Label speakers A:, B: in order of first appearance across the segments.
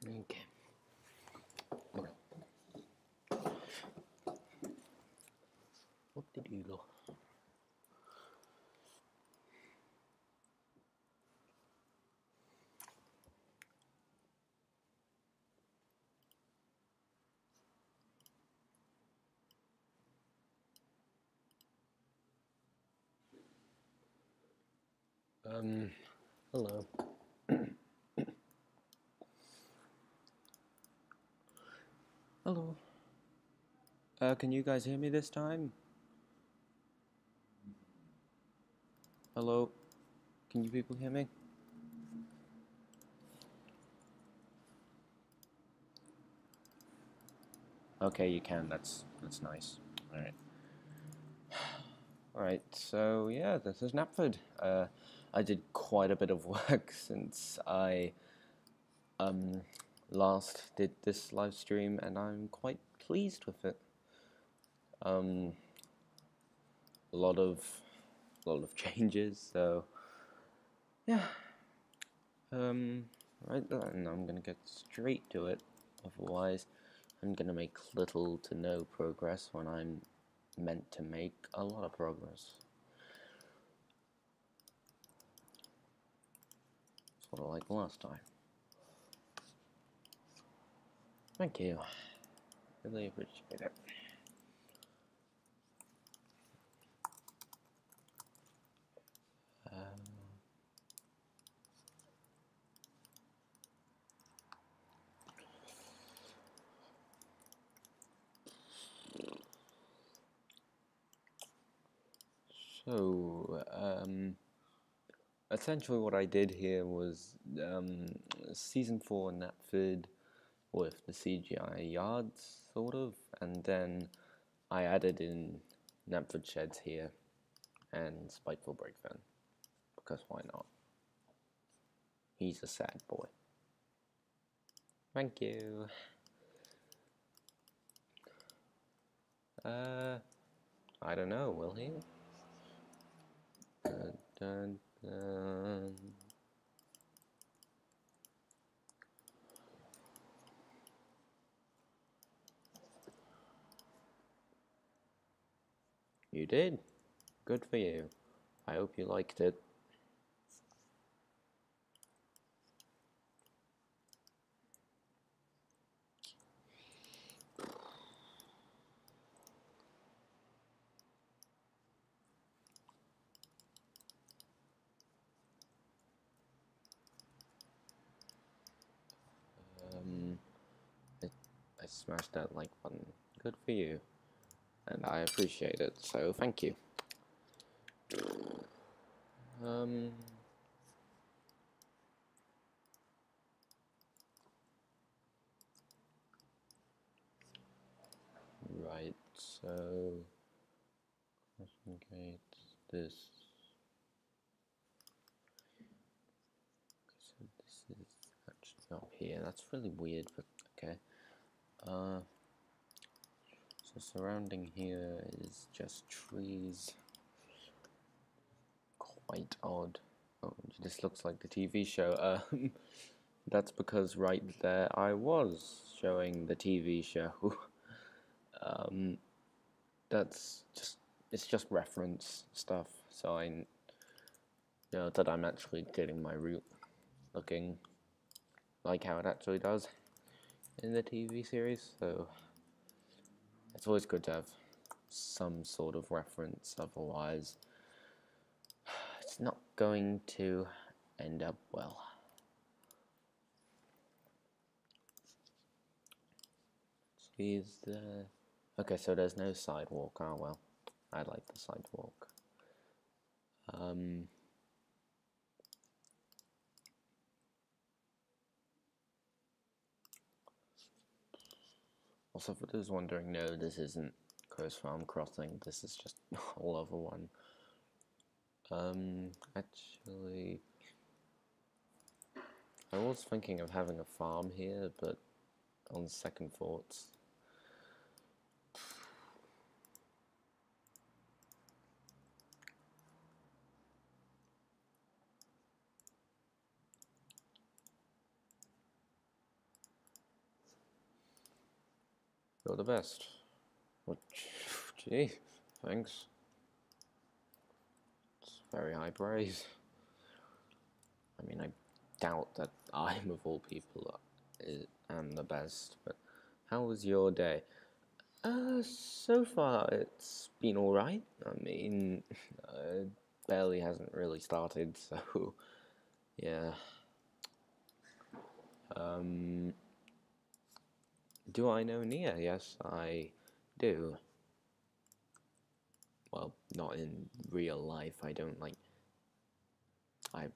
A: Okay. What did you do? Hello. Hello. Can you guys hear me this time? Hello? Can you people hear me? Okay, you can. That's nice. Alright. Alright, so yeah, this is KNAPFORD. I did quite a bit of work since I last did this live stream, and I'm quite pleased with it. A lot of changes, so yeah. Right then, I'm gonna get straight to it. Otherwise, I'm gonna make little to no progress when I'm meant to make a lot of progress. Sort of like last time. Thank you. Really appreciate it. So, essentially what I did here was Season 4 KNAPFORD with the CGI yards, sort of, and then I added in KNAPFORD sheds here and Spiteful Breakfan, because why not? He's a sad boy. Thank you. I don't know, will he? Dun, dun, dun. You did? Good for you. I hope you liked it. I smashed that like button. Good for you. And I appreciate it, so thank you. Right, so conjugate this. So this is actually up here. That's really weird, but okay. So surrounding here is just trees. Quite odd. Oh, this looks like the TV show. That's because right there I was showing the TV show. That's just, it's just reference stuff, so I know that I'm actually getting my route looking like how it actually does in the TV series, so it's always good to have some sort of reference, otherwise it's not going to end up well. Is the... Okay, so there's no sidewalk. Oh well, I like the sidewalk. Also, for those wondering, no, this isn't Crow's Farm Crossing. This is just a whole other one. Actually, I was thinking of having a farm here, but on second thoughts, You're the best. Well, gee, thanks. It's very high praise. I mean, I doubt that I'm, of all people, am the best, but how was your day? So far it's been alright. I mean, barely hasn't really started, so, yeah. Do I know Nia? Yes, I do. Well, not in real life. I've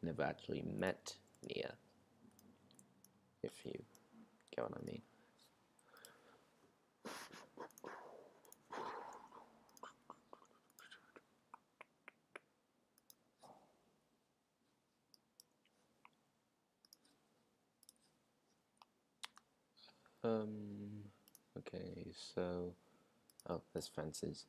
A: never actually met Nia, if you get what I mean. Okay, so, oh, there's fences.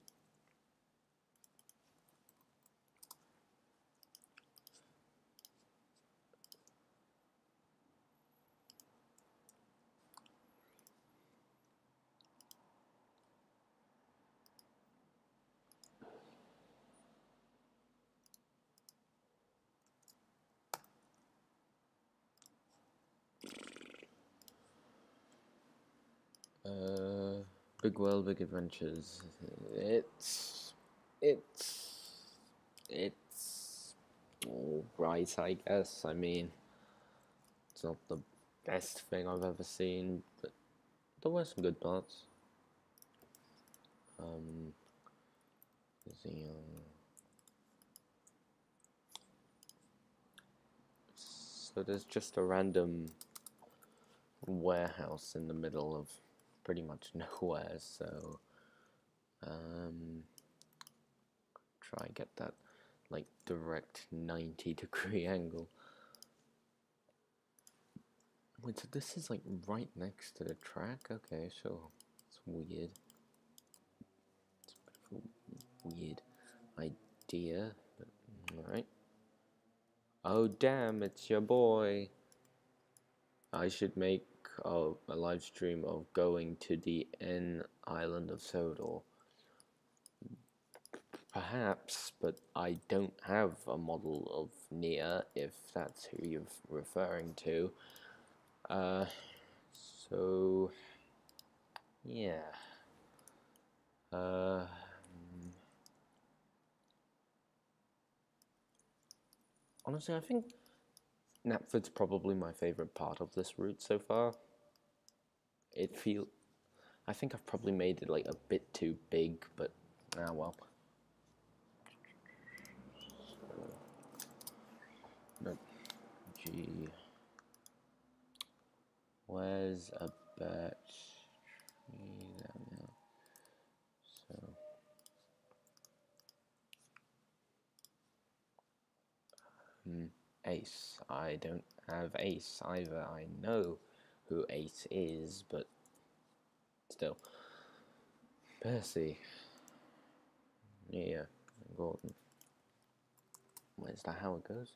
A: Big world, big adventures. It's all right, I guess. I mean, it's not the best thing I've ever seen, but there were some good parts. So there's just a random warehouse in the middle of pretty much nowhere, so try and get that like direct 90-degree angle. Wait, so this is like right next to the track? Okay, sure. It's weird. It's a bit of a weird idea, but alright. Oh damn, it's your boy. I should make a live stream of going to the island of Sodor. Perhaps, but I don't have a model of Nia, if that's who you're referring to. So, yeah. Honestly, I think KNAPFORD's probably my favorite part of this route so far. I think I've probably made it like a bit too big, but well. Nope. Gee. Where's a birch tree down there? So. Ace. I don't have Ace either. I know who Ace is, but still. Percy. Yeah, Gordon. Is that how it goes?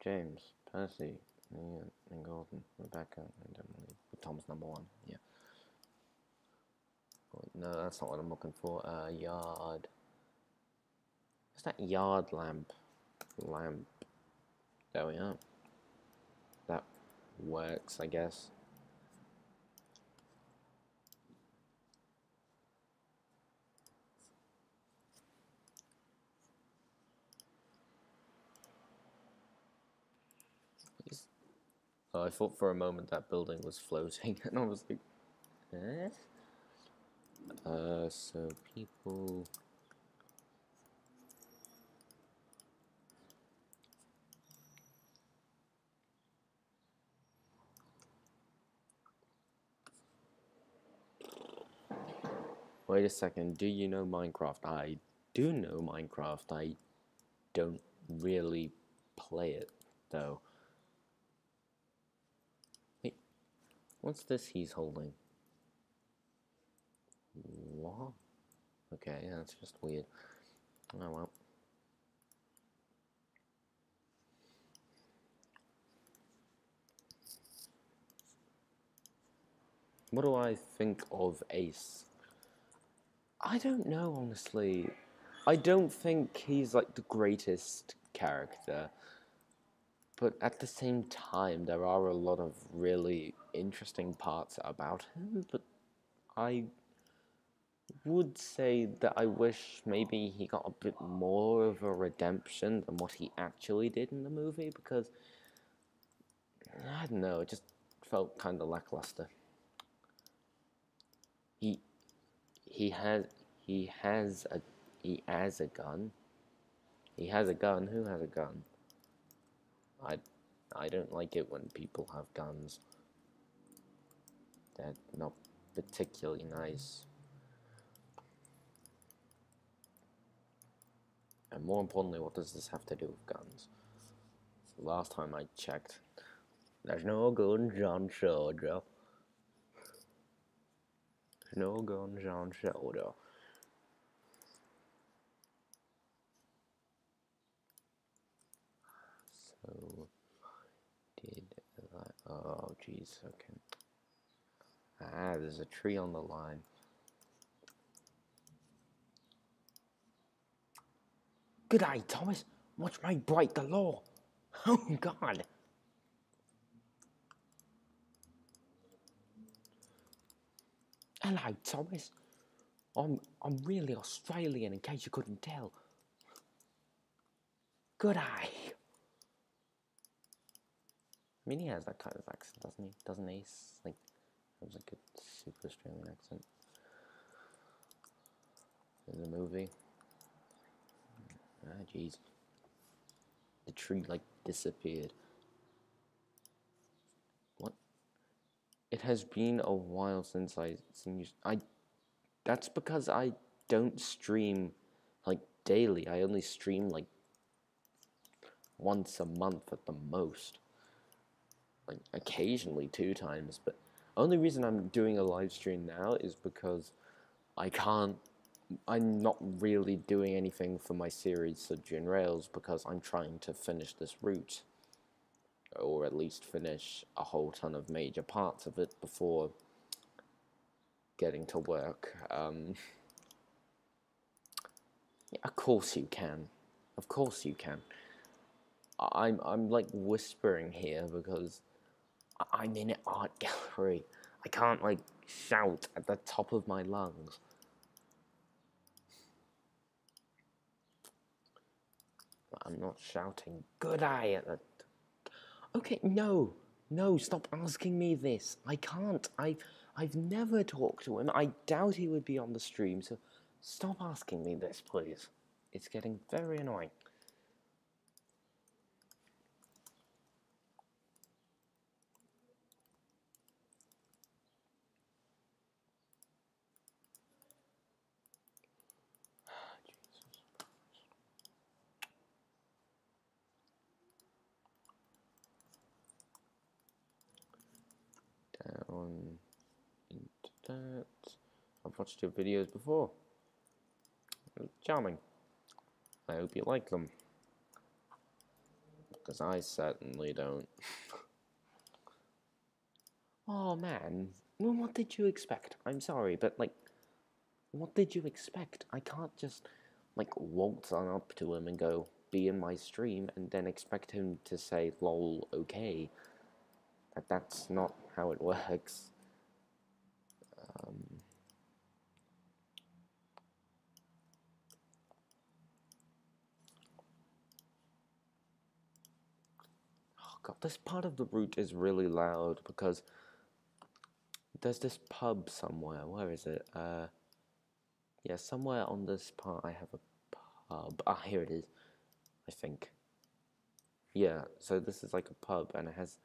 A: James, Percy, Ian, and Gordon, Rebecca, and Emily. Tom's number one, yeah. No, that's not what I'm looking for. Yard. What's that yard lamp? There we are. That works, I guess. Oh, I thought for a moment that building was floating, and I was like, eh? So people... Wait a second, do you know Minecraft? I do know Minecraft. I don't really play it, though. Wait, what's this he's holding? What? Okay, that's just weird. Oh well. What do I think of Ace? I don't know, honestly. I don't think he's like the greatest character, but at the same time, there are a lot of really interesting parts about him. But I would say that I wish maybe he got a bit more of a redemption than what he actually did in the movie, because I don't know, it just felt kind of lackluster. He he has he has a he has a gun. He has a gun. Who has a gun? I I don't like it when people have guns. They're not particularly nice. And more importantly, what does this have to do with guns? So last time I checked, there's no guns on Sodor. There's no guns on Sodor. So, did I... Oh, jeez, okay. Ah, there's a tree on the line. Good day, Thomas. Watch me break the law. Oh, God. Hello, Thomas. I'm really Australian, in case you couldn't tell. Good day. I mean, he has that kind of accent, doesn't he? Doesn't he? Like, it was like a super Australian accent in the movie. Ah, jeez. The tree, like, disappeared. What? It has been a while since I've seen you. That's because I don't stream, like, daily. I only stream, like, once a month at the most. Like, occasionally 2 times, but only reason I'm doing a live stream now is because I'm not really doing anything for my series Sodor Rails because I'm trying to finish this route, or at least finish a whole ton of major parts of it before getting to work. Yeah, of course you can. Of course you can. I'm like whispering here because I'm in an art gallery. I can't like shout at the top of my lungs. I'm not shouting good eye at the... Okay, no, stop asking me this. I can't. I've never talked to him. I doubt he would be on the stream, so stop asking me this, please. It's getting very annoying. Down into that. I've watched your videos before. Charming. I hope you like them. Because I certainly don't. Oh man, well, what did you expect? I'm sorry, but like, what did you expect? I can't just like waltz on up to him and go, be in my stream, and then expect him to say, lol, okay. That's not how it works. Oh god, this part of the route is really loud because there's this pub somewhere. Where is it? Yeah, somewhere on this part I have a pub. Ah, here it is, I think. Yeah, so this is like a pub, and it has...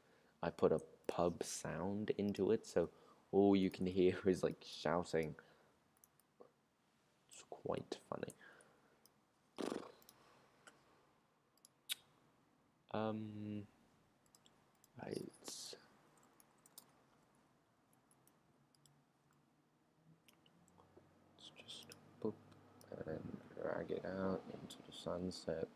A: I put a pub sound into it, so all you can hear is like shouting. It's quite funny. Right. Let's just boop and drag it out into the sunset.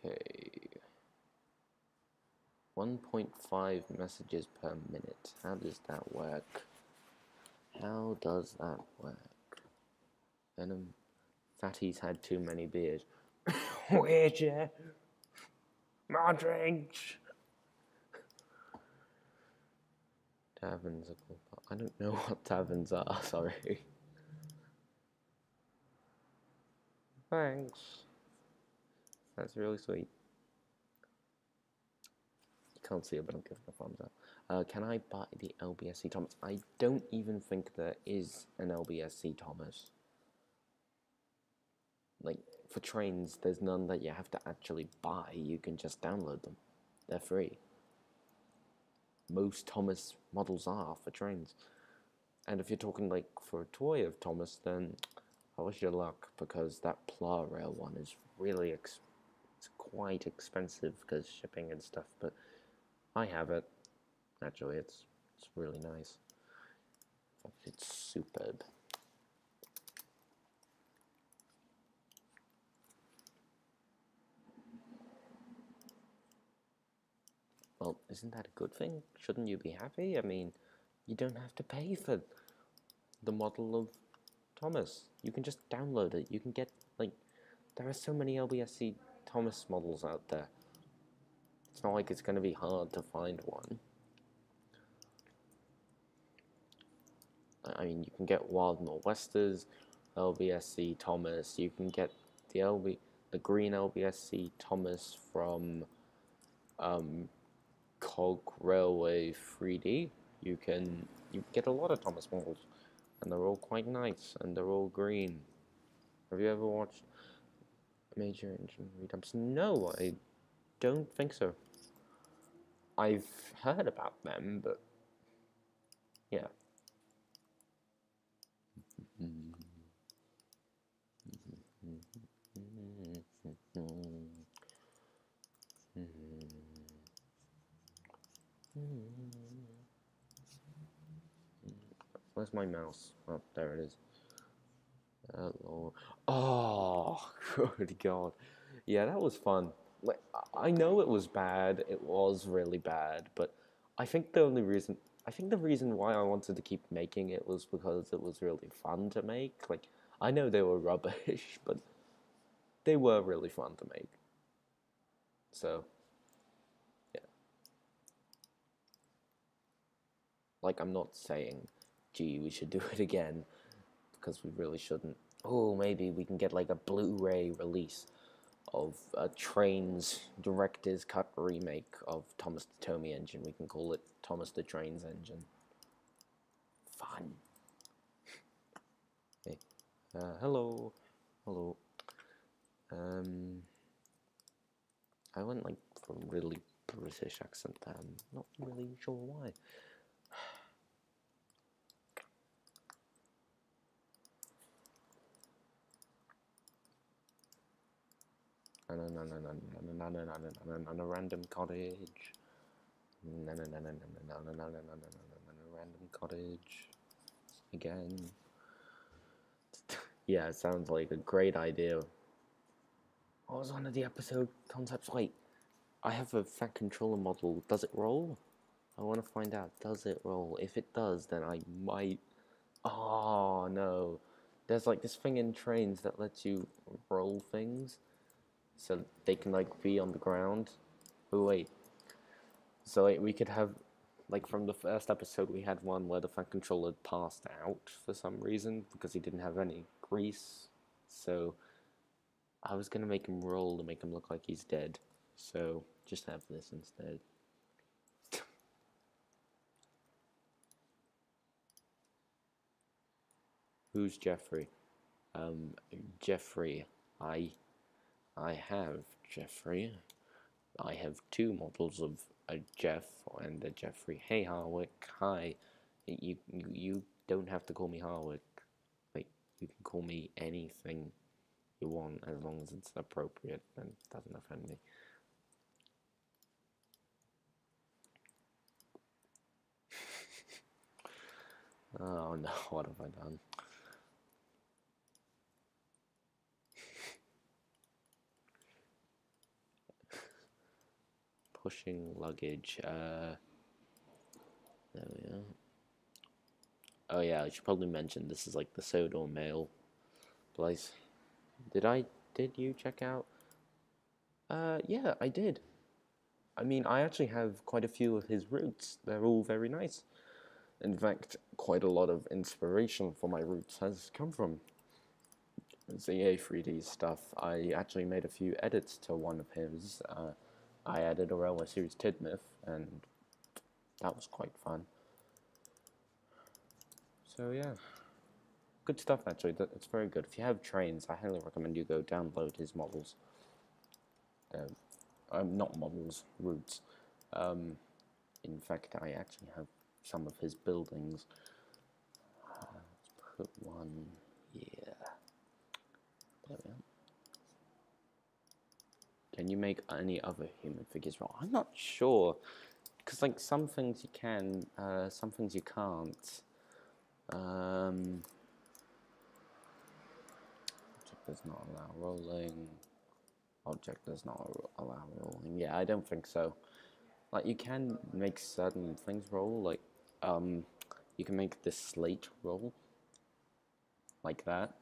A: Okay. 1.5 messages per minute. How does that work? How does that work? Venom. Fatty's had too many beers. Where's your... my drinks? Taverns are cool. I don't know what taverns are, sorry. Thanks. That's really sweet. You can't see it, but I'm giving a thumbs up. Can I buy the LBSC Thomas? I don't even think there is an LBSC Thomas. Like, for trains, there's none that you have to actually buy. You can just download them. They're free. Most Thomas models are for trains. And if you're talking, like, for a toy of Thomas, then I wish you luck, because that Pla Rail one is really it's quite expensive because shipping and stuff, but I have it. Actually, it's really nice. It's superb. Well, isn't that a good thing? Shouldn't you be happy? I mean, you don't have to pay for the model of Thomas. You can just download it. You can get, like, there are so many LBSC Thomas models out there. It's not like it's going to be hard to find one. I mean, you can get Wild Nor'Westers, LBSC Thomas. You can get the green LBSC Thomas from Cog Railway 3D. You can get a lot of Thomas models, and they're all quite nice, and they're all green. Have you ever watched Major Engine Redumps? No, I don't think so. I've heard about them, but yeah. Where's my mouse? Oh, there it is. Hello. Oh, good God. Yeah, that was fun. Like, I know it was bad. It was really bad, but I think the reason why I wanted to keep making it was because it was really fun to make. Like, I know they were rubbish, but they were really fun to make. So, yeah. Like, I'm not saying, gee, we should do it again, because we really shouldn't. Oh, maybe we can get like a Blu-ray release of a Train's Director's Cut remake of Thomas the Tommy Engine. We can call it Thomas the Train's Engine. Fun. Hey. Hello. Hello. I went like for a really British accent there. I'm not really sure why. No, random cottage. No, random cottage. Again. Yeah, it sounds like a great idea. What was one of the episode concepts? Wait, I have a fat controller model. Does it roll? I want to find out. Does it roll? If it does, then I might... Oh, no. There's like this thing in trains that lets you roll things so they can like be on the ground. Oh, wait. So like, we could have... Like from the first episode, we had one where the fat controller passed out for some reason because he didn't have any grease. So I was gonna make him roll to make him look like he's dead. So just have this instead. Who's Jeffrey? Jeffrey. I have Jeffrey. I have two models of a Jeff and a Jeffrey. Hey Harwick, hi. You don't have to call me Harwick. Like, you can call me anything you want as long as it's appropriate and doesn't offend me. Oh no, what have I done? pushing luggage. There we are. Oh yeah, I should probably mention this is like the Sodor mail place. Did you check out? Yeah, I did. I mean, I actually have quite a few of his routes. They're all very nice. In fact, quite a lot of inspiration for my routes has come from ZA 3D stuff. I actually made a few edits to one of his. I added a Railway Series Tidmouth, and that was quite fun. So yeah, good stuff actually. It's very good. If you have trains, I highly recommend you go download his models. Not models, routes. In fact, I actually have some of his buildings. Let's put one here. There we go. Can you make any other human figures wrong? I'm not sure, because like some things you can, some things you can't. Object does not allow rolling. Object does not allow rolling. Yeah, I don't think so. Like you can make certain things roll, like you can make this slate roll, like that.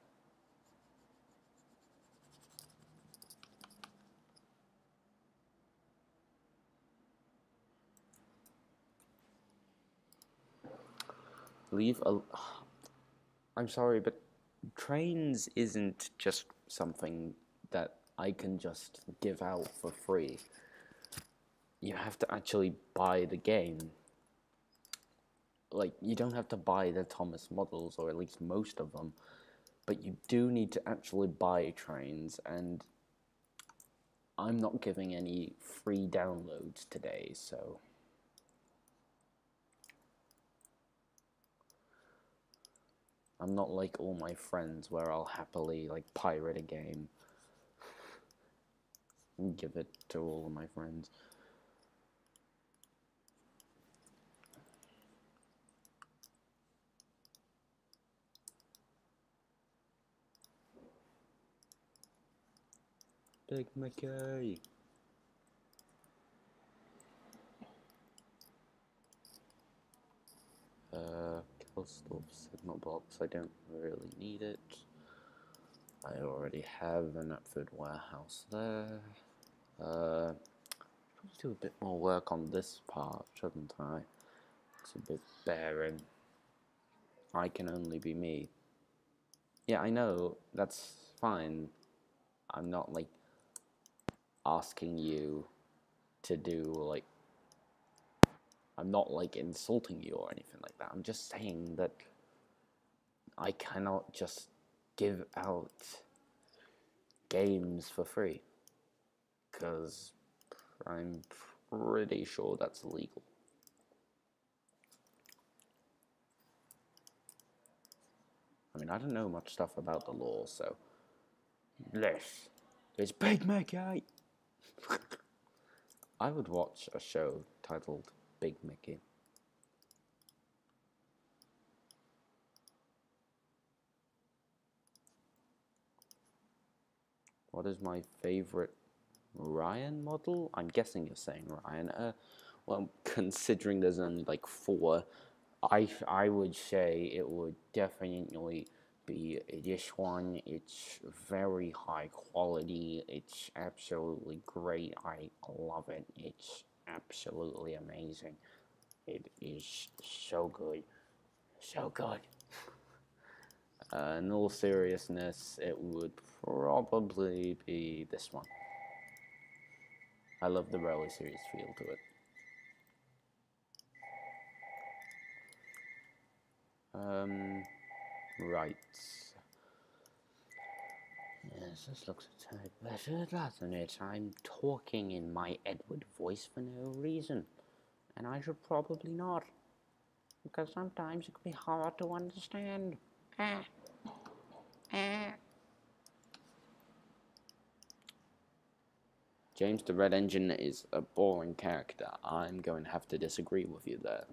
A: I'm sorry, but trains isn't just something that I can just give out for free. You have to actually buy the game. Like, you don't have to buy the Thomas models, or at least most of them, but you do need to actually buy trains, and I'm not giving any free downloads today, so... I'm not like all my friends where I'll happily, like, pirate a game and give it to all of my friends. Big Mickey! Killstop signal box, I don't really need it. I already have an KNAPFORD warehouse there. Probably do a bit more work on this part, shouldn't I? It's a bit barren. I can only be me. Yeah, I know, that's fine. I'm not, like, asking you to do, like... I'm not, like, insulting you or anything like that. I'm just saying that I cannot just give out games for free. Because I'm pretty sure that's illegal. I mean, I don't know much stuff about the law, so... This is Big Mickey! I would watch a show titled Big Mickey. What is my favorite Ryan model? I'm guessing you're saying Ryan. Well, considering there's only like 4, I would say it would definitely be this one. It's very high quality. It's absolutely great. I love it. It's absolutely amazing. It is so good. So good. In all seriousness, it would probably be this one. I love the Railway Series feel to it. Right. Yes, this looks a tad better, doesn't it? I'm talking in my Edward voice for no reason. And I should probably not. Because sometimes it can be hard to understand. James the Red Engine is a boring character. I'm going to have to disagree with you there.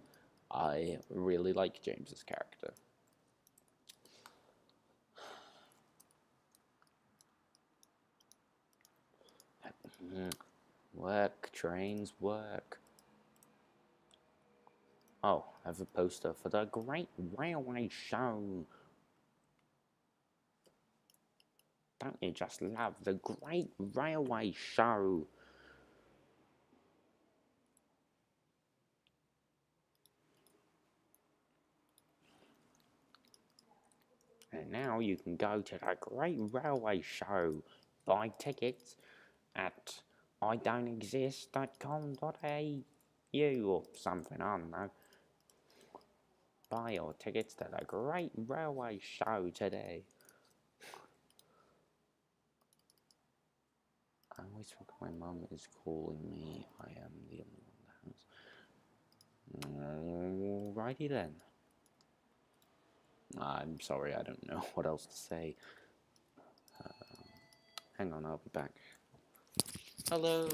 A: I really like James's character.
B: Work, trains, work. Oh, I have a poster for the Great Railway Show. Don't you just love the Great Railway Show? And now you can go to the Great Railway Show. Buy tickets at idon'texist.com.au or something, I don't know. Buy your tickets to the Great Railway Show today. I always think my mum is calling me. I am the only one in the house. Alrighty then. I'm sorry, I don't know what else to say. Hang on, I'll be back. Hello.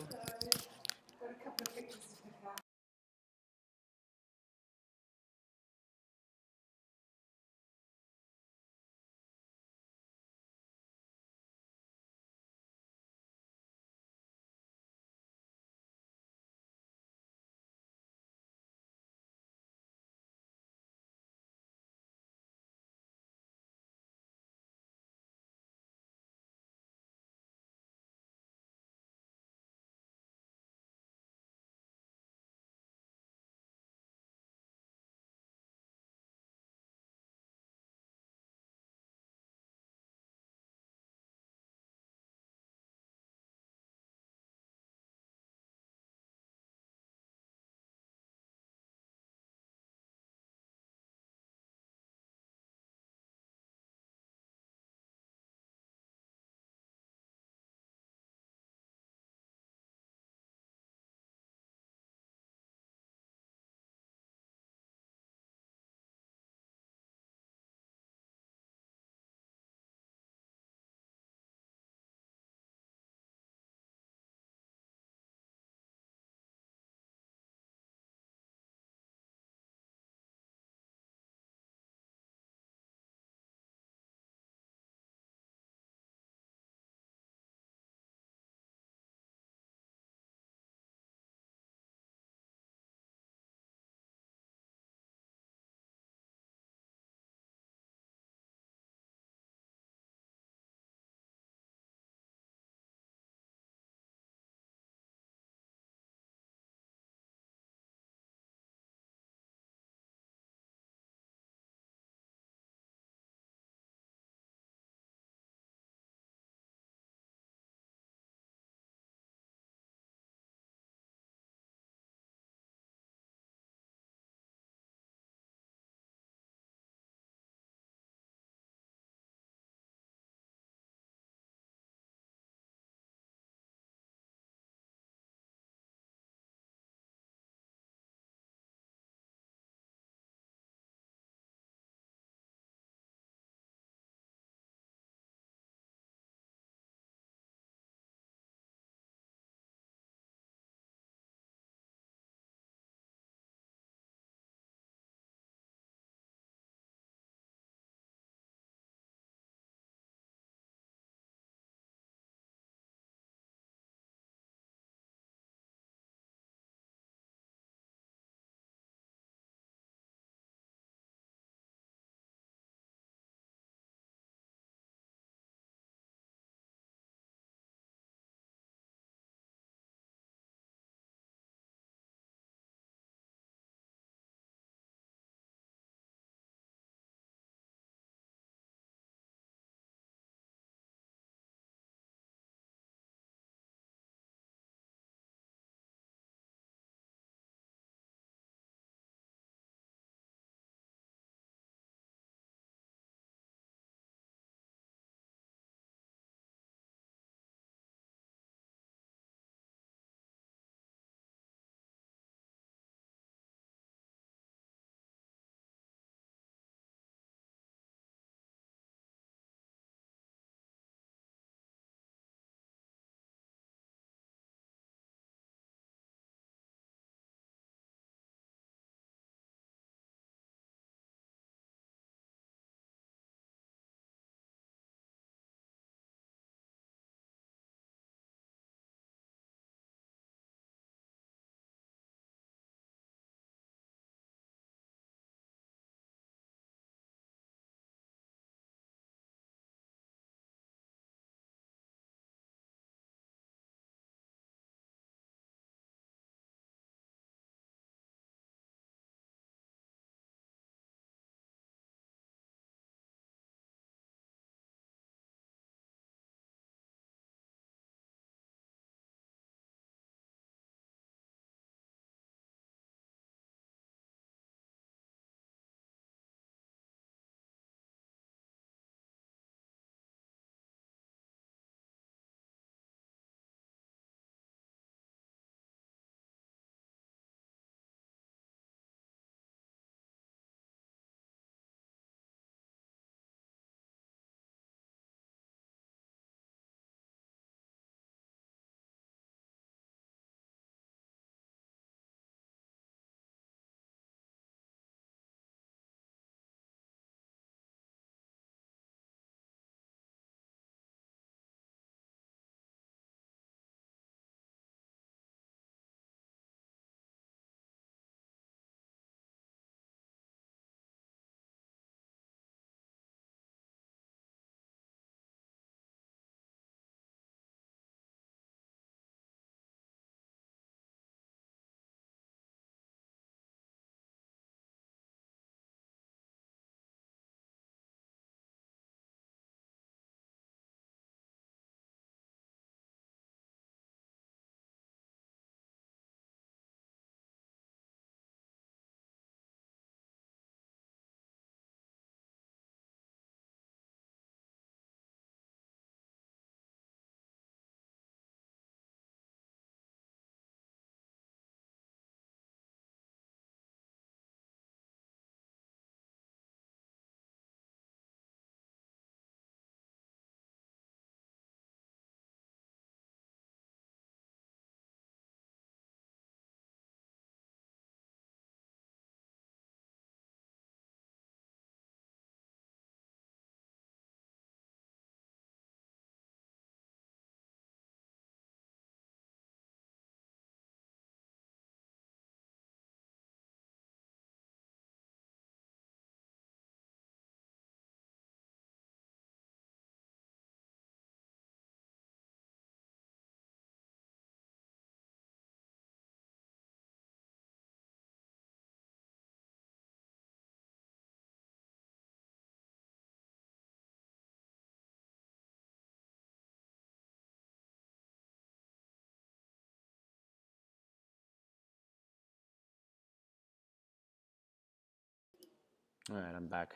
A: Alright, I'm back.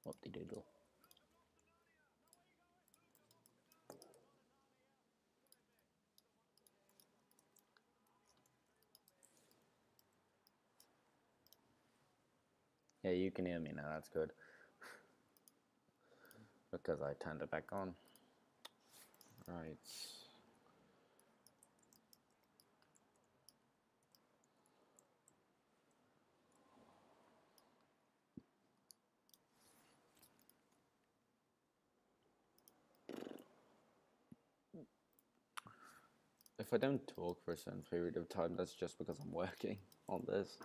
A: Whoop-de-doodle. Yeah, you can hear me now, that's good. Because I turned it back on. Right. If I don't talk for a certain period of time, that's just because I'm working on this.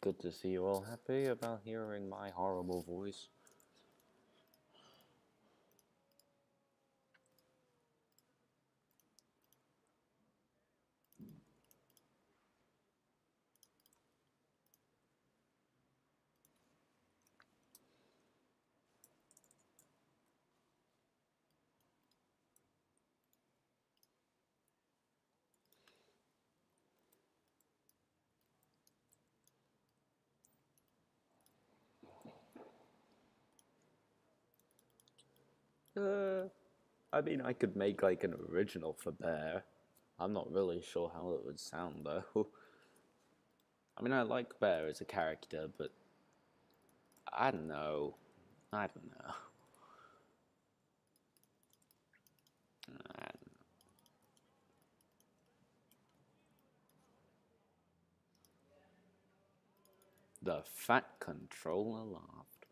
A: Good to see you all happy about hearing my horrible voice. I mean, I could make like an original for Bear. I'm not really sure how it would sound though. I mean, I like Bear as a character, but I don't know. I don't know. The fat controller laughed.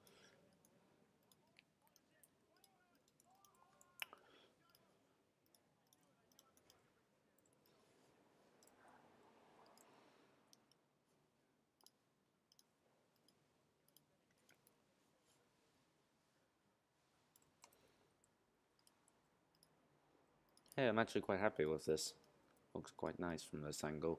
A: Hey, I'm actually quite happy with this. Looks quite nice from this angle.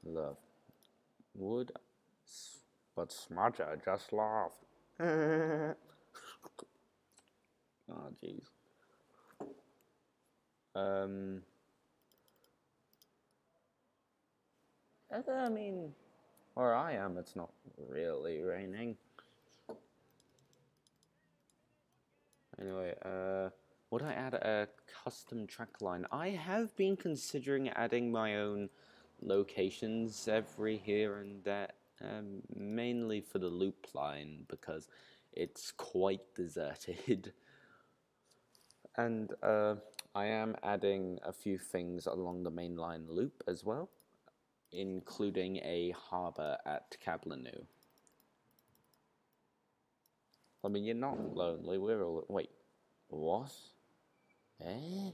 A: Love. Would, but Smudger just laughed. Oh, jeez. I mean, where I am, it's not really raining. Anyway, would I add a custom track line? I have been considering adding my own locations every here and there, mainly for the loop line because it's quite deserted. And I am adding a few things along the mainline loop as well, including a harbour at Kablanu. I mean, you're not lonely, we're all... Wait, what? Eh?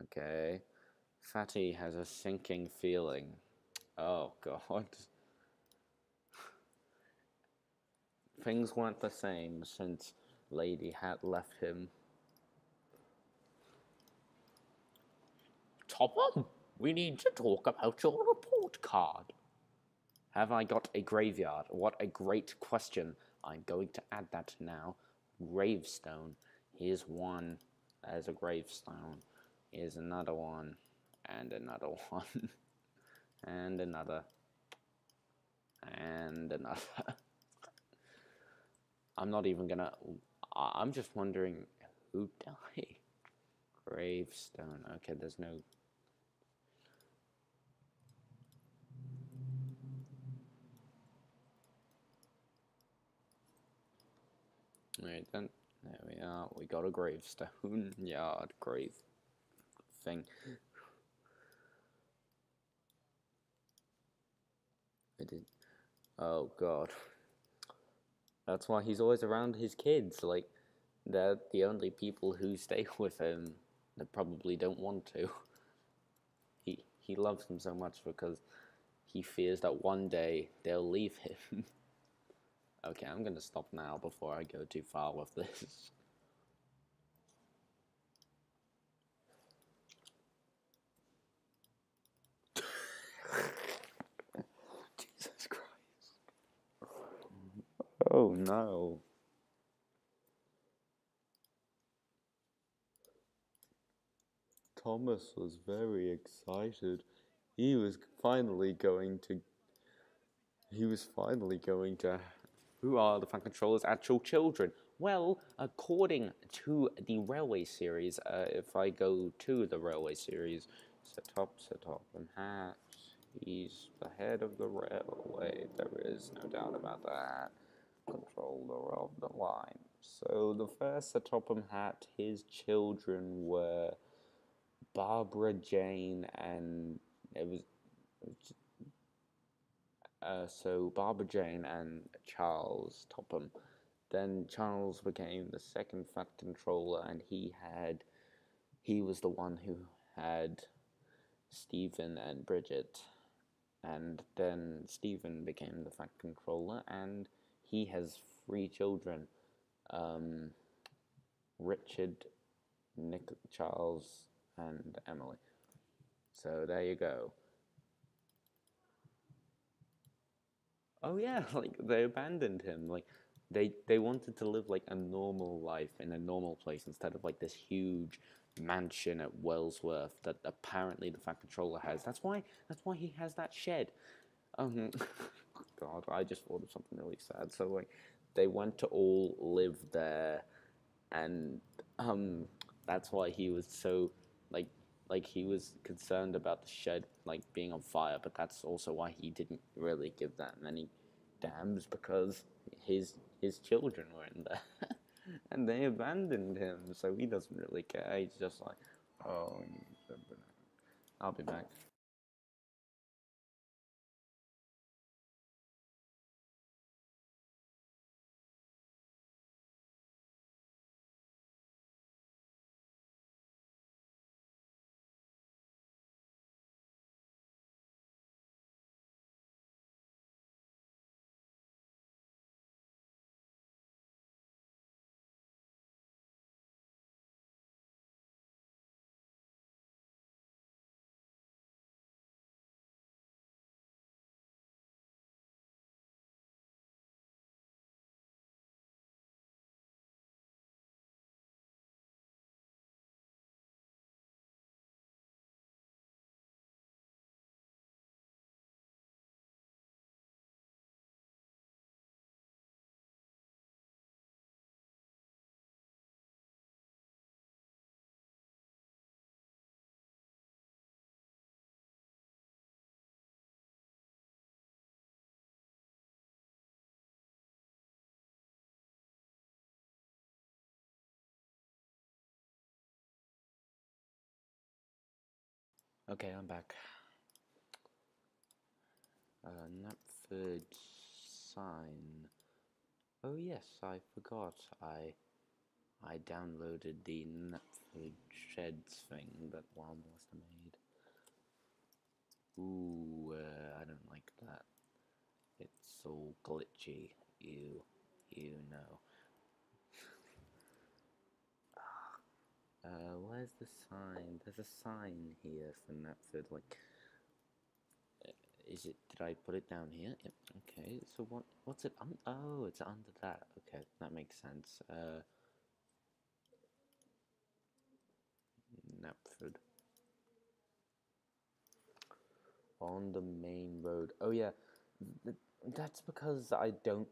A: Okay. Fatty has a sinking feeling. Oh, God. Things weren't the same since Lady had left him. Topham, we need to talk about your report card. Have I got a graveyard? What a great question. I'm going to add that now. Gravestone. Here's one. There's a gravestone. Here's another one. And another one. And another. And another. I'm not even gonna... I'm just wondering who died. Gravestone. Okay, there's no...
B: Right then, there we are. We got a gravestone yard grave thing. I did. Oh god. That's why he's always around his kids. Like, they're the only people who stay with him that probably don't want to. He loves them so much because he fears that one day they'll leave him. Okay, I'm gonna stop now before I go too far with this. Jesus Christ. Oh no. Thomas was very excited. He was finally going to. Who are the Fan Controller's actual children? Well, according to the Railway series, if I go to the Railway series, Sodor and Hat, he's the head of the railway. There is no doubt about that. Controller of the line. So the first Topham Hat, his children were Barbara Jane and so Barbara Jane and Charles Topham. Then Charles became the second Fat Controller, and he was the one who had Stephen and Bridget. And then Stephen became the Fat Controller, and he has 3 children. Richard, Nick, Charles, and Emily. So there you go. Oh yeah, like they abandoned him. Like they wanted to live like a normal life in a normal place instead of like this huge mansion at Wellsworth that apparently the Fat Controller has. That's why he has that shed. God, I just thought of something really sad. So like they went to all live there, and that's why he was so like he was concerned about the shed like being on fire, but that's also why he didn't really give that many dams, because his children were in there and they abandoned him, so he doesn't really care. He's just like, oh, I'll be back. Okay, I'm back. Knapford sign. Oh yes, I forgot. I downloaded the Knapford sheds thing that Wal must have made. Ooh, I don't like that. It's all glitchy. You know. Where's the sign? There's a sign here for Knapford. Like, is it? Did I put it down here? Yep. Okay. So what's it? Oh, it's under that. Okay, that makes sense. Knapford. On the main road. Oh yeah, that's because I don't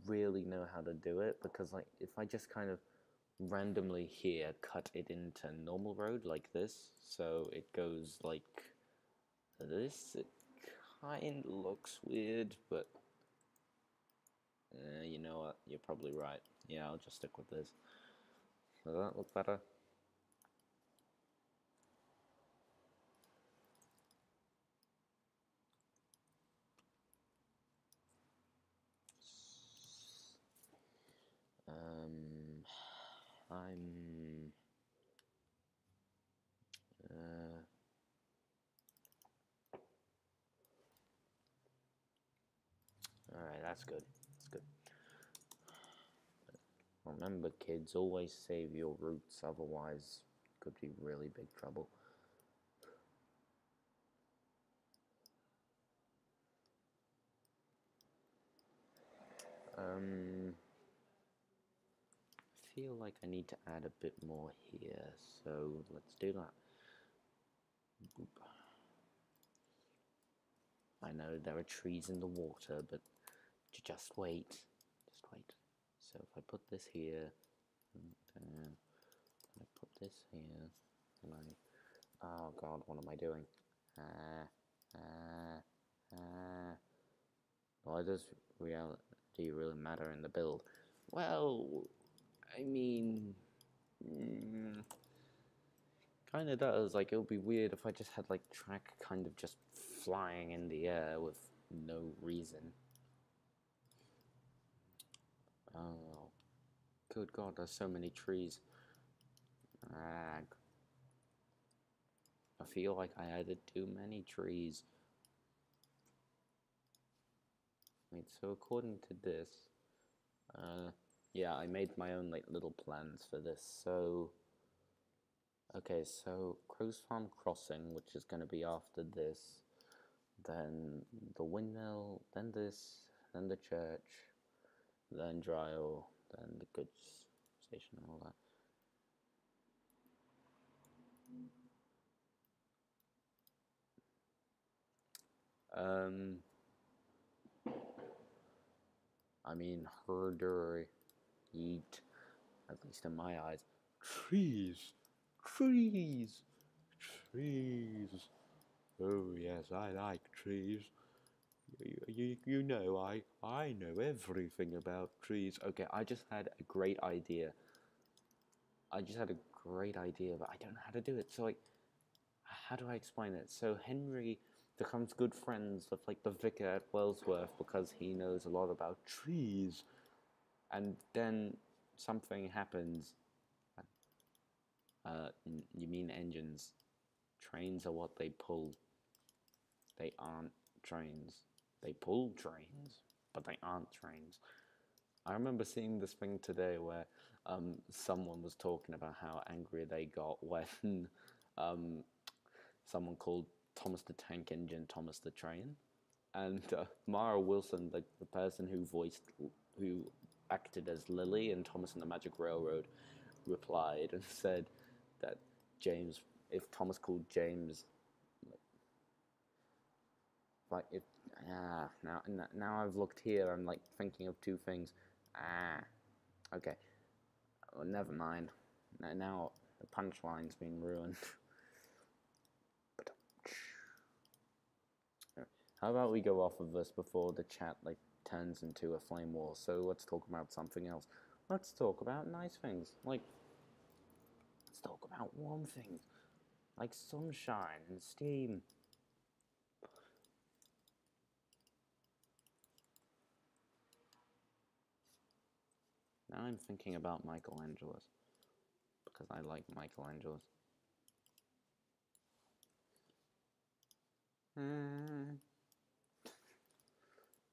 B: really know how to do it, because like if I just kind of randomly here cut it into normal road like this, so it goes like this, it kind of looks weird, but you know what, you're probably right.
A: Yeah, I'll just stick with this. Does that look better? I'm alright, that's good. That's good. Remember, kids, always save your roots, otherwise it could be really big trouble. I feel like I need to add a bit more here, so let's do that. Boop. I know there are trees in the water, but just wait. Just wait. So if I put this here, and I put this here, and oh god, what am I doing? Why does reality really matter in the build? Well, I mean, kind of does. Like, it would be weird if I just had, like, track kind of just flying in the air with no reason. Oh, good god, there's so many trees. I feel like I added too many trees. Wait, so according to this, yeah, I made my own, like, little plans for this, so... Okay, so Crow's Farm Crossing, which is going to be after this, then the windmill, then this, then the church, then dry oil, then the goods station and all that. I mean, herder, yeet, at least in my eyes. Trees, trees, trees. Oh yes, I like trees. You know, I know everything about trees. Okay, I just had a great idea. I just had a great idea, but I don't know how to do it. So, like, how do I explain it? So Henry becomes good friends with, like, the vicar at Wellsworth because he knows a lot about trees. And then something happens. You mean engines? Trains are what they pull. They aren't trains. They pull trains, but they aren't trains. I remember seeing this thing today where someone was talking about how angry they got when someone called Thomas the Tank Engine Thomas the Train. And Mara Wilson, the person who acted as Lily in Thomas and the Magic Railroad, replied and said that James, if Thomas called James, like if now I've looked here, I'm like thinking of two things. Okay, well, never mind. Now the punchline's been ruined. How about we go off of this before the chat like turns into a flame war? So let's talk about something else. Let's talk about nice things. Like, let's talk about warm things. Like sunshine and steam. Now I'm thinking about Michelangelo's. Because I like Michelangelo's.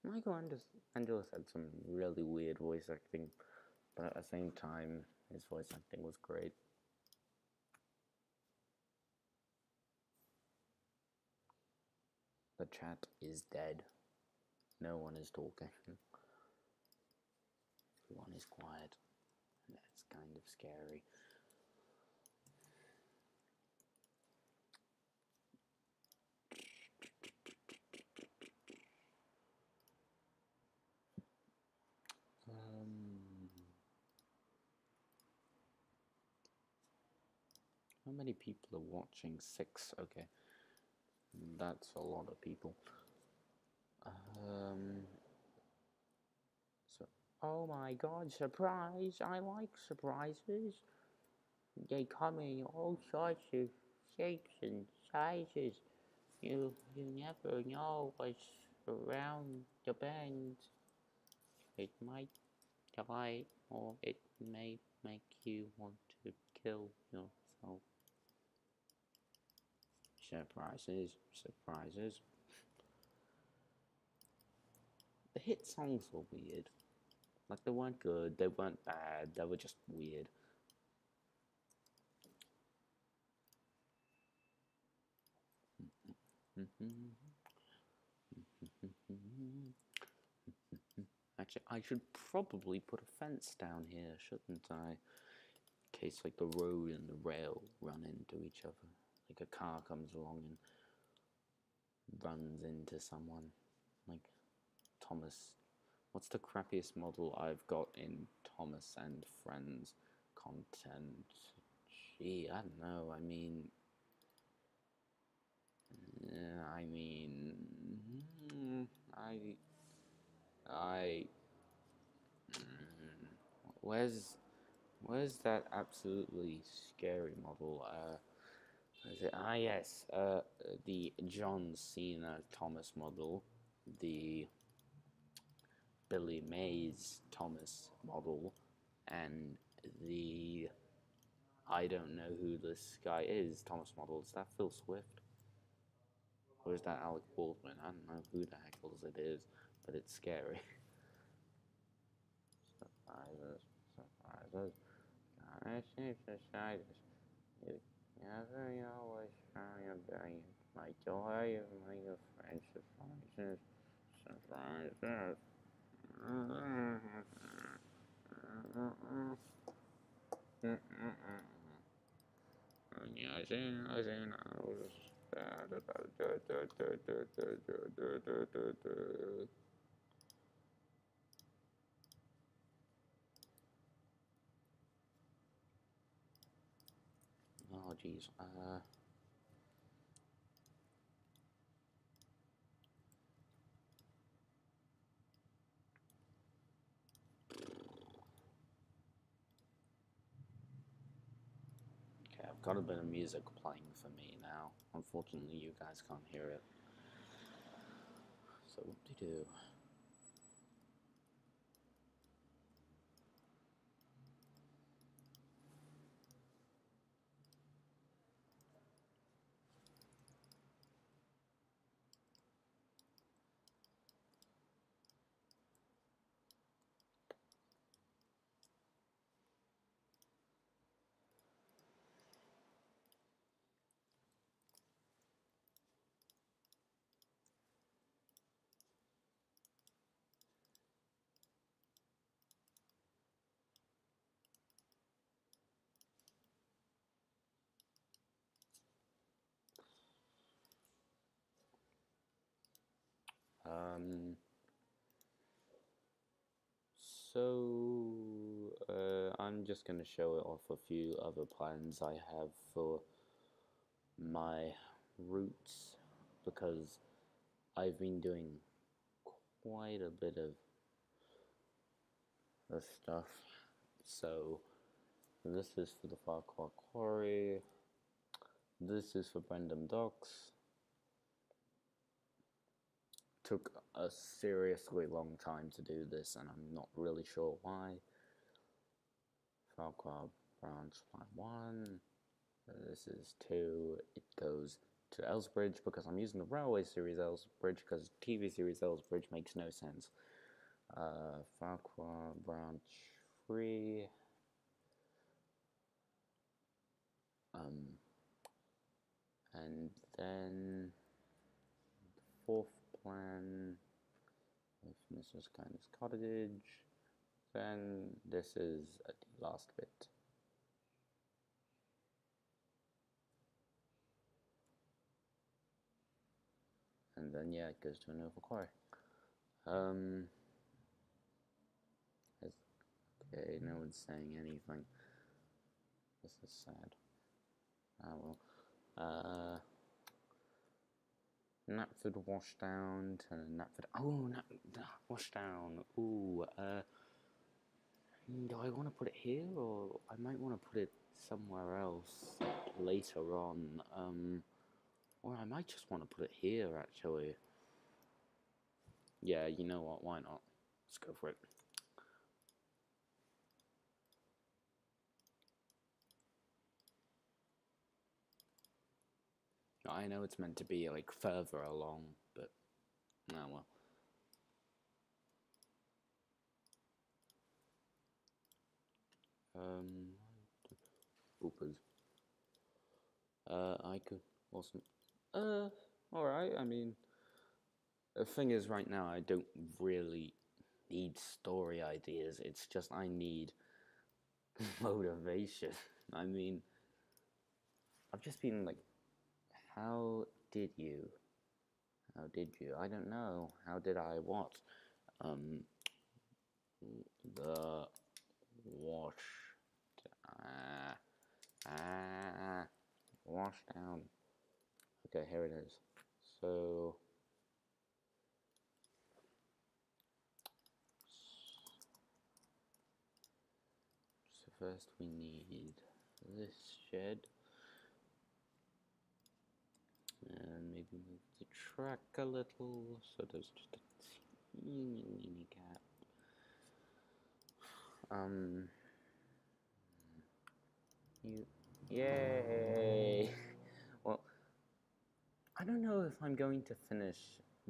A: Michelangelo had some really weird voice acting, but at the same time, his voice acting was great. The chat is dead. No one is talking. Everyone is quiet. That's kind of scary. How many people are watching? 6. Okay. That's a lot of people. So
B: Oh my god, surprise! I like surprises. They come in all sorts of shapes and sizes. You never know what's around the bend. It might die, or it may make you want to kill yourself. Surprises, surprises. The hit songs were weird. Like, they weren't good, they weren't bad, they were just weird. Actually, I should probably put a fence down here, shouldn't I? In case, like, the road and the rail run into each other. Like, a car comes along and runs into someone. Like, Thomas. What's the crappiest model I've got in Thomas and Friends content? Gee, I don't know. I mean, where's that absolutely scary model? Is it? Ah, yes. The John Cena Thomas model, the Billy Mays Thomas model, and the I don't know who this guy is Thomas model. Is that Phil Swift? Or is that Alec Baldwin? I don't know who the heck it is, but it's scary. Surprises, surprises. I see surprises. You never know what's from your brain. My joy of my friends, surprises, surprises. Oh, jeez. Okay, I've got a bit of music playing for me now. Unfortunately, you guys can't hear it. So, whoop-de-doo. I'm just going to show off a few other plans I have for my routes, because I've been doing quite a bit of the stuff. So, this is for the Farquhar Quarry, this is for Brendam Docks. Took a seriously long time to do this, and I'm not really sure why. Farquhar Branch Line 1, this is 2, it goes to Elsbridge, because I'm using the Railway Series Elsbridge, because TV Series Elsbridge makes no sense. Farquhar Branch 3, and then the fourth plan, if Mrs. Kindness Cottage, then this is the last bit. And then, yeah, it goes to an overquarry. Okay, no one's saying anything. This is sad. Oh well. Knapford Washdown to Knapford. Oh, Washdown. Ooh, Do I want to put it here, or I might want to put it somewhere else later on? Or I might just want to put it here, actually. Yeah, you know what? Why not? Let's go for it. I know it's meant to be like further along, but oh well. Boopers. I could also. Alright. I mean, the thing is, right now I don't really need story ideas. It's just I need motivation. I mean, I've just been like, how did you? How did you? I don't know. How did I what? The wash. Wash down. Okay, here it is. So first we need this shed. And maybe move the track a little, so there's just a teeny gap. Yay! Well, I don't know if I'm going to finish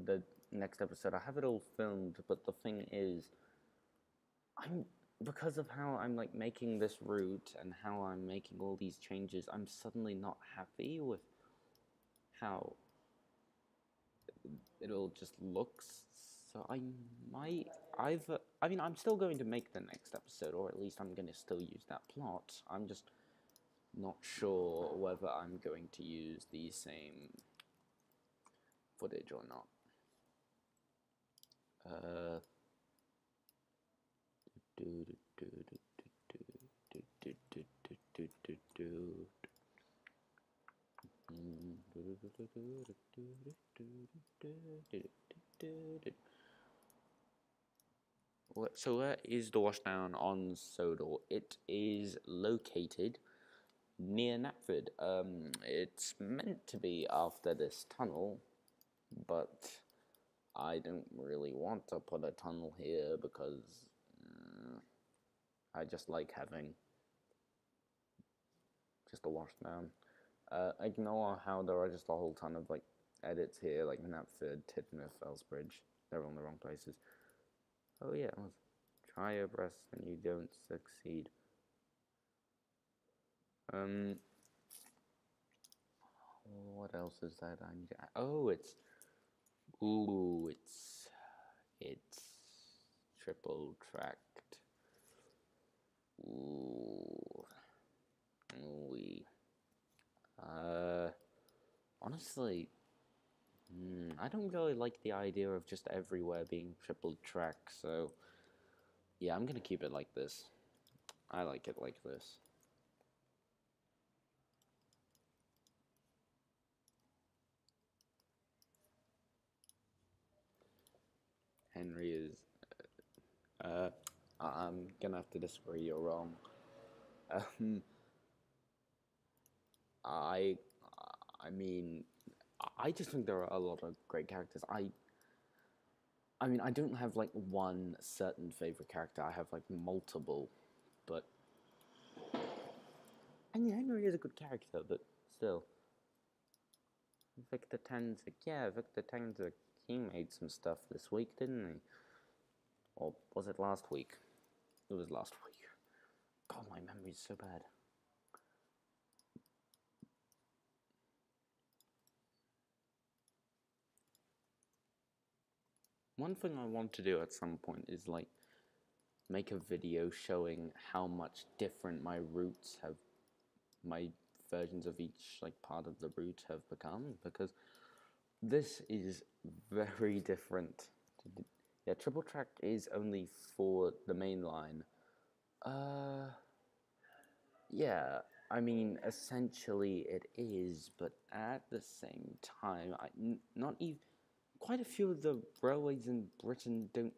B: the next episode. I have it all filmed, but the thing is, because of how I'm like making this route and how I'm making all these changes, I'm suddenly not happy with how it all just looks. So I might either, I mean, I'm still going to make the next episode, or at least I'm going to still use that plot. I'm just not sure whether I'm going to use the same footage or not. So where is the washdown on Sodor? It is located near KNAPFORD. It's meant to be after this tunnel, but I don't really want to put a tunnel here because I just like having just a washdown. Ignore how there are just a whole ton of like edits here, like KNAPFORD, Tidmouth, Fellsbridge. They're all in the wrong places. Oh yeah, try your best and you don't succeed. What else is that I need to add? Oh, it's triple tracked. Ooh. Honestly, I don't really like the idea of just everywhere being triple track, so yeah, I'm gonna keep it like this. I like it like this. Henry is, I'm gonna have to disagree, you're wrong. I mean, I just think there are a lot of great characters. I mean, I don't have like one certain favorite character. I have like multiple, but I mean, Henry is a good character, but still. Victor Tanzik, yeah, Victor Tanzik, he made some stuff this week, didn't he? Or was it last week? It was last week. God, my memory's so bad. One thing I want to do at some point is like make a video showing how much different my routes have, my versions of each like part of the route have become, because this is very different. Yeah, triple track is only for the main line. Yeah, I mean, essentially it is, but at the same time, not even quite a few of the railways in Britain don't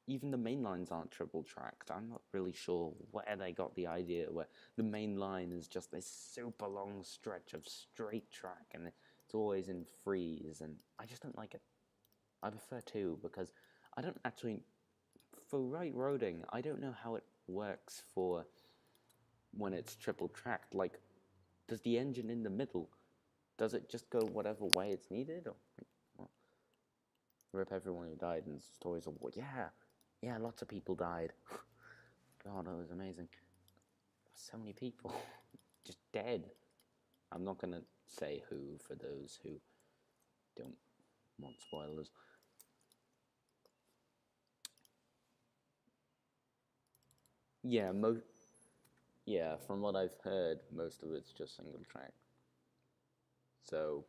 B: even the main lines aren't triple tracked. I'm not really sure where they got the idea where the main line is just this super long stretch of straight track and it's always in freeze, and I just don't like it. I prefer two because I don't actually, for right roading, I don't know how it works for when it's triple tracked. Like, does the engine in the middle, does it just go whatever way it's needed? Or, well, rip everyone who died in stories of war. Yeah, lots of people died. God, that was amazing. So many people just dead. I'm not gonna say who for those who don't want spoilers. Yeah, from what I've heard, most of it's just single track. So,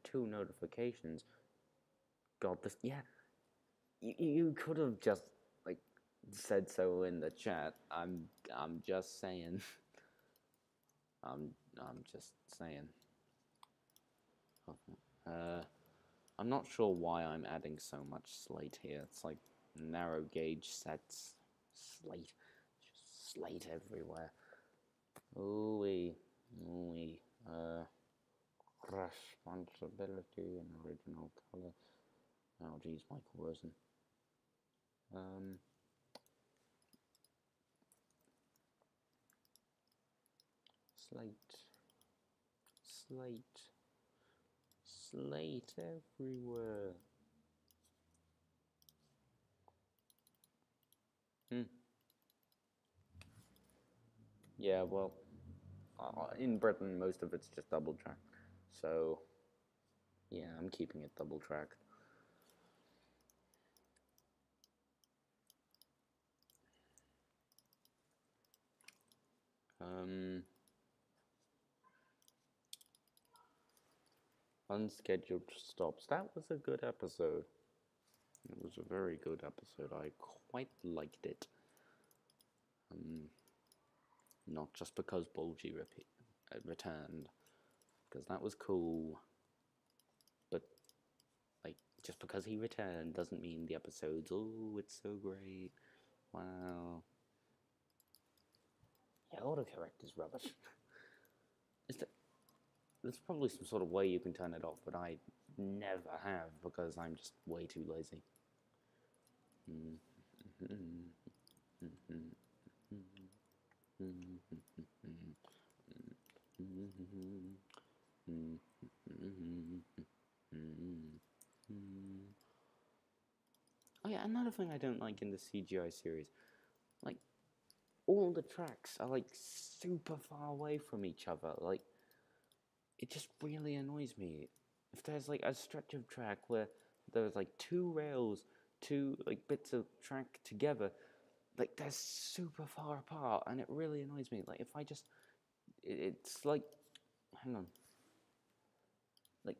B: 2 notifications. God, this, yeah, you could have just, like, said so in the chat. I'm just saying. I'm just saying. I'm not sure why I'm adding so much slate here. It's like narrow gauge sets, slate, just slate everywhere. Ooh-wee, ooh-wee. Responsibility and original color. Oh geez, Michael Rosen. Slate everywhere. Yeah, well, in Britain, most of it's just double track. So, yeah, I'm keeping it double tracked. Unscheduled stops. That was a good episode. It was a very good episode. I quite liked it. Not just because Bulgy returned, because that was cool, but like just because he returned doesn't mean the episode's, oh, it's so great, wow. Yeah, autocorrect is rubbish. There's probably some sort of way you can turn it off, but I never have because I'm just way too lazy. Oh yeah, another thing I don't like in the CGI series, like, all the tracks are like super far away from each other. Like, it just really annoys me. If there's like a stretch of track where there's like 2 rails, 2 like bits of track together, like they're super far apart, and it really annoys me. Like, if I just, it's like, hang on, like,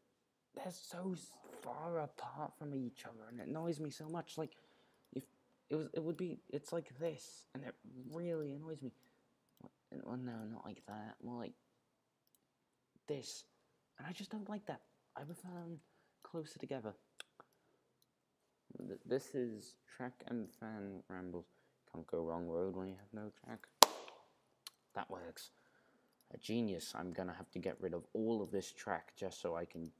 B: they're so far apart from each other, and it annoys me so much. Like, if it's like this, and it really annoys me. Well, no, not like that. More like this, and I just don't like that. I prefer them closer together. This is Track and Fan Rambles. Can't go wrong road when you have no track. That works. A genius. I'm gonna have to get rid of all of this track just so I can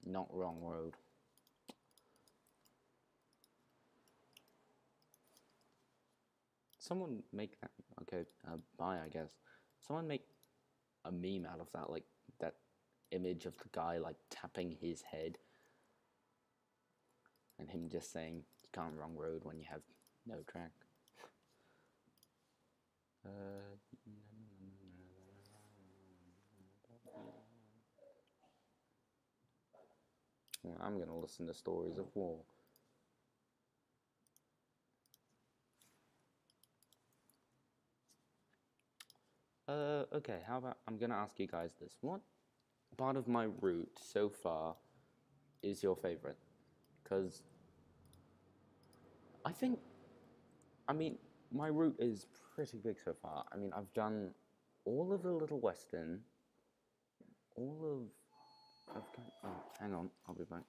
B: not wrong road. Someone make that. Okay, bye, I guess. Someone make a meme out of that, like that image of the guy like tapping his head and him just saying you can't wrong road when you have no track. Well, I'm gonna listen to stories of war. Okay, how about I'm gonna ask you guys this. What part of my route so far is your favorite? Because I mean, my route is pretty big so far. I mean, I've done all of the Little Western, all of Oh, hang on, I'll be back.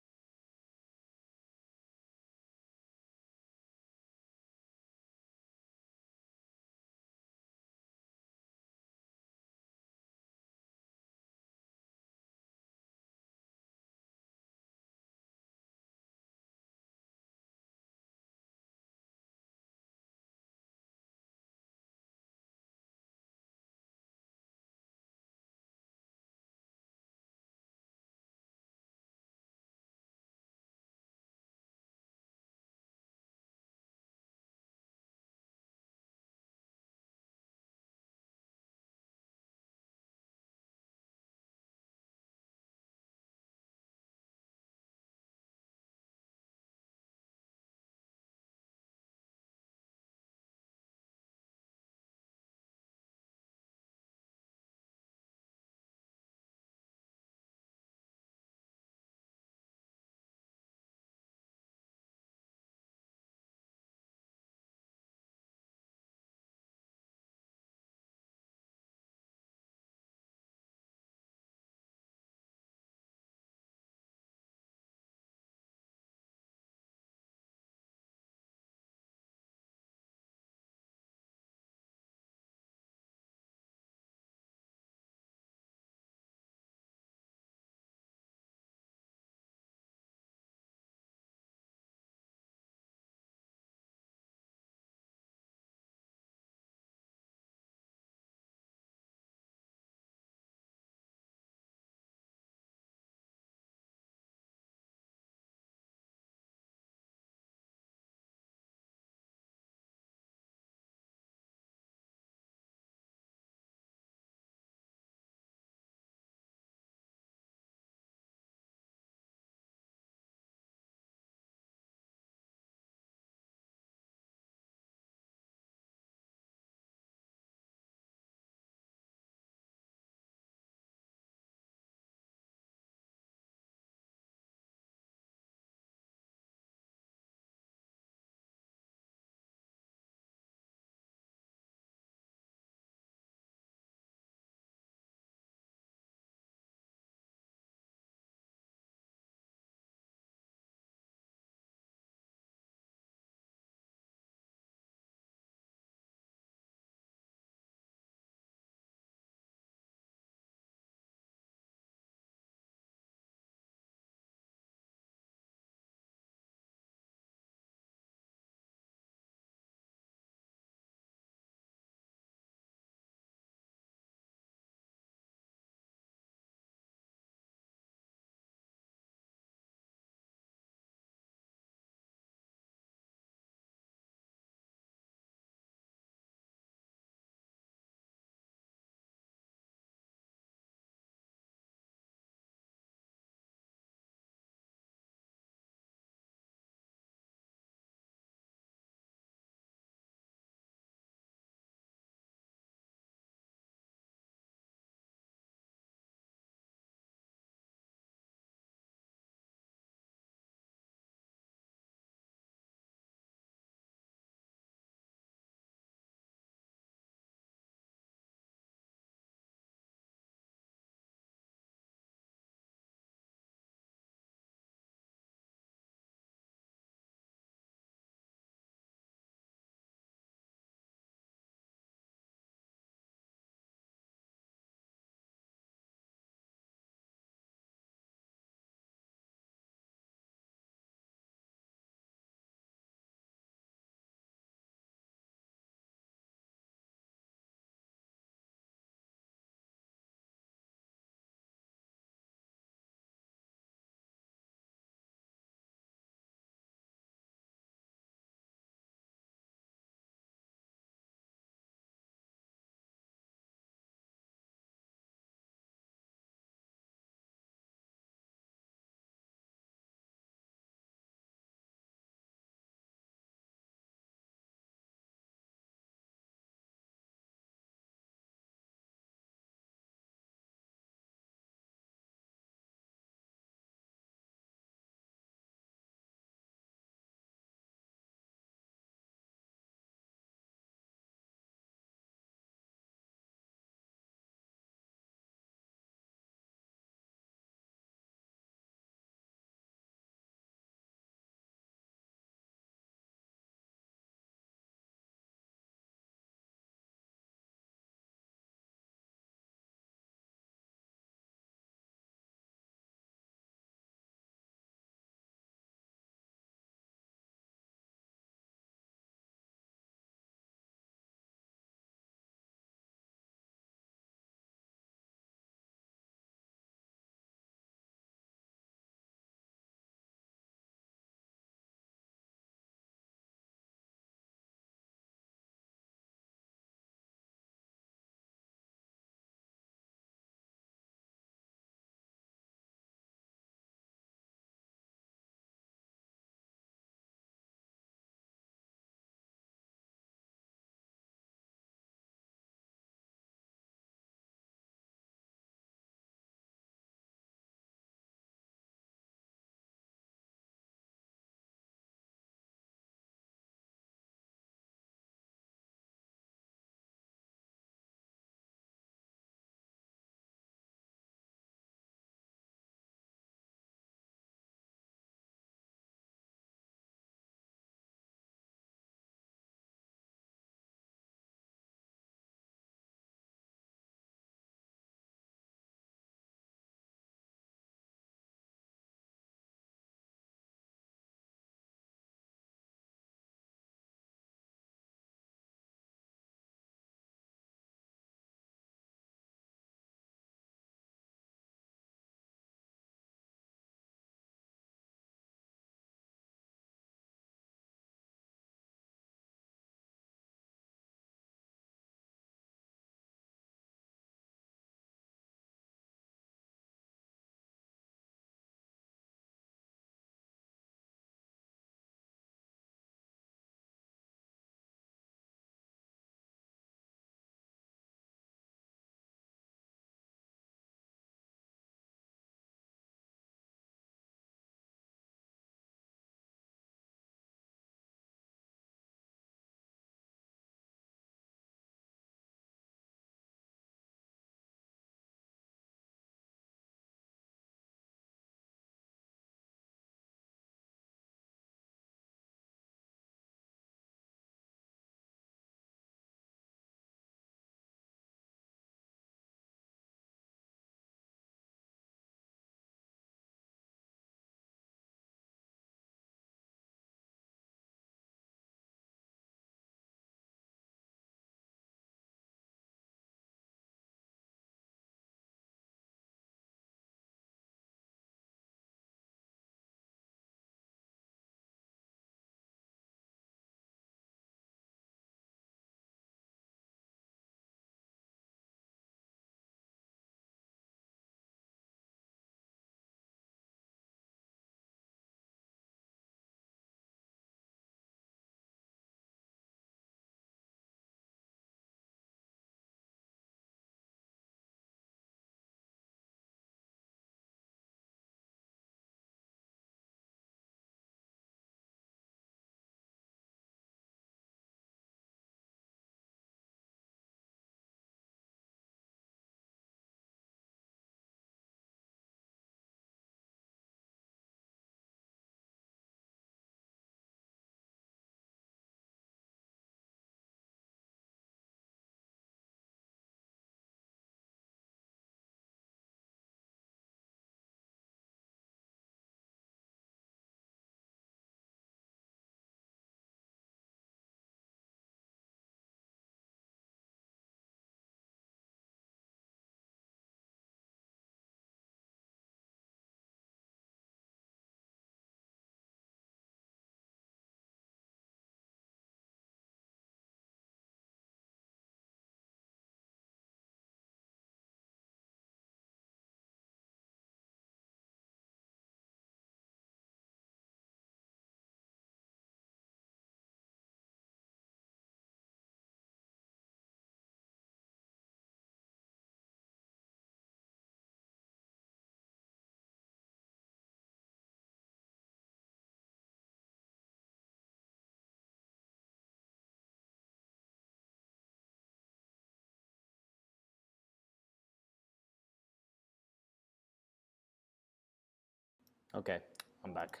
B: Okay, I'm back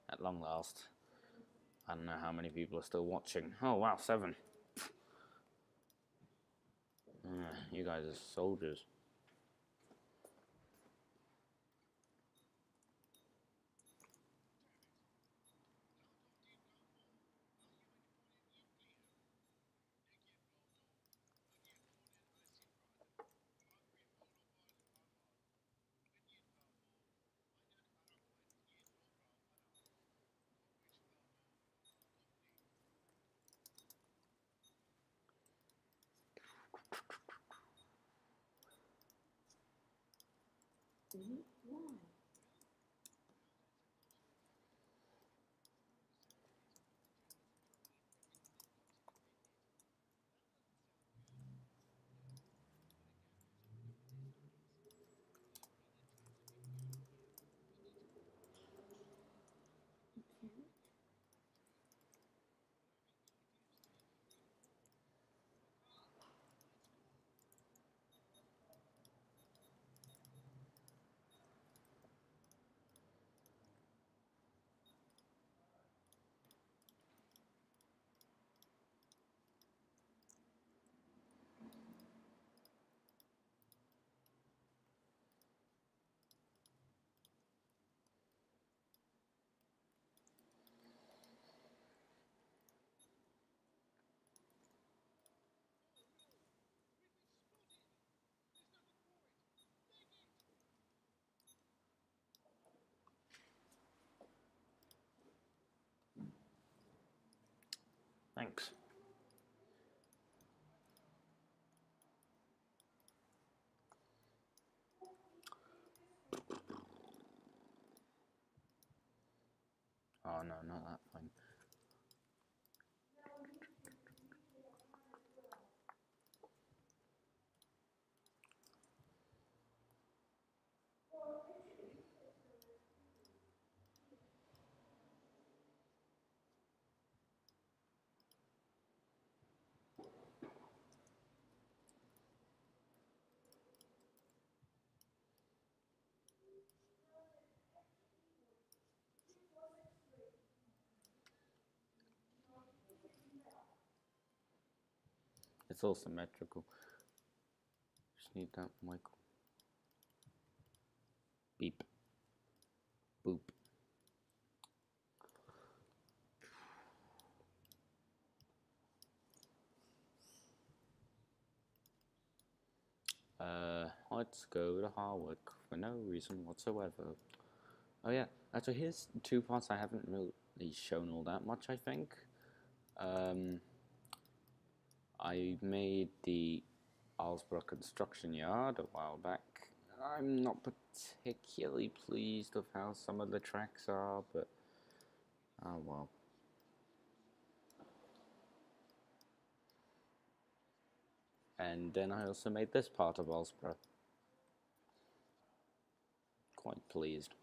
B: at long last. I don't know how many people are still watching. Oh wow, 7. You guys are soldiers.
C: Why?
B: Thanks. Oh no, not that thing. It's all symmetrical. Just need that mic. Beep. Boop. Let's go to Harwick for no reason whatsoever. Oh yeah, actually here's 2 parts I haven't really shown all that much, I think. I made the Alsborough construction yard a while back. I'm not particularly pleased with how some of the tracks are, but oh well. And then I also made this part of Alsborough. Quite pleased.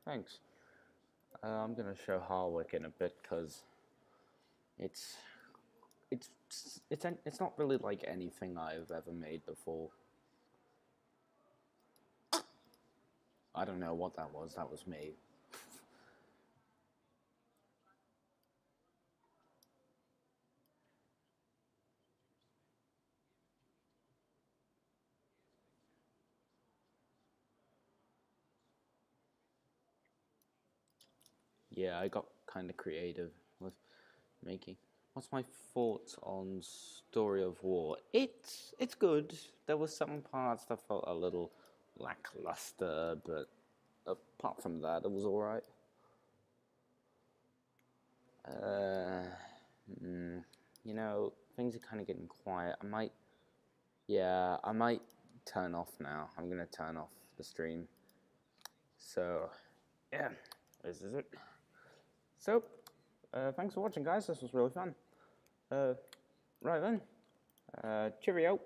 B: Thanks. I'm gonna show Harwick in a bit because it's it's not really like anything I've ever made before. I don't know what that was. That was me. Yeah, I got kind of creative with making. What's my thoughts on Story of War? It's good. There were some parts that felt a little lackluster, but apart from that, it was all right. You know, things are kind of getting quiet. I might turn off now. I'm gonna turn off the stream. So, yeah, this is it. So, thanks for watching, guys. This was really fun. Right then, cheerio.